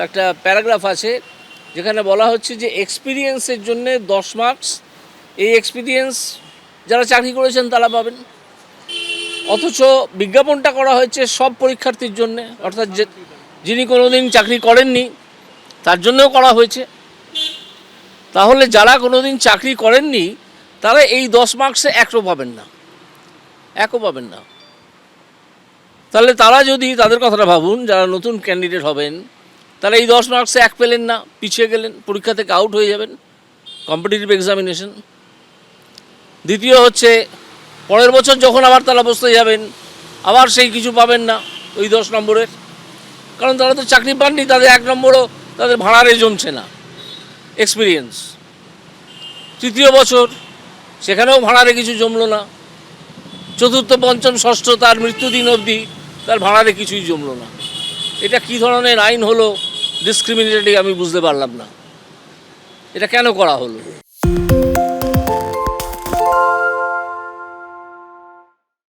একটা প্যারাগ্রাফ আছে যেখানে বলা হচ্ছে যে এক্সপিরিয়েন্সের জন্যে 10 মার্কস। এই এক্সপিরিয়েন্স যারা চাকরি করেছেন তারা পাবেন, অথচ বিজ্ঞাপনটা করা হয়েছে সব পরীক্ষার্থীর জন্যে, অর্থাৎ যিনি কোনো দিন চাকরি করেননি তার জন্যও করা হয়েছে। তাহলে যারা কোনো দিন চাকরি করেননি তারা এই 10 মার্কসে একও পাবেন না, একও পাবেন না। তাহলে তারা যদি, তাদের কথাটা ভাবুন, যারা নতুন ক্যান্ডিডেট হবেন তারা এই 10 মার্কসে এক পেলেন না, পিছিয়ে গেলেন, পরীক্ষা থেকে আউট হয়ে যাবেন, কম্পিটিটিভ এক্সামিনেশন। দ্বিতীয় হচ্ছে, পরের বছর যখন আবার তারা বসতে যাবেন আবার সেই কিছু পাবেন না ওই 10 নম্বরের, কারণ তারা তো চাকরি পাননি, তাদের 1 নম্বরও তাদের ভাড়ারে জমছে না এক্সপিরিয়েন্স। তৃতীয় বছর সেখানেও ভাড়ারে কিছু জমলো না, চতুর্থ পঞ্চম ষষ্ঠ তার মৃত্যুদিন অবধি তার ভাড়ারে কিছুই জমলো না। এটা কী ধরনের আইন হলো ডিসক্রিমিনেটরি আমি বুঝতে পারলাম না, এটা কেন করা হলো।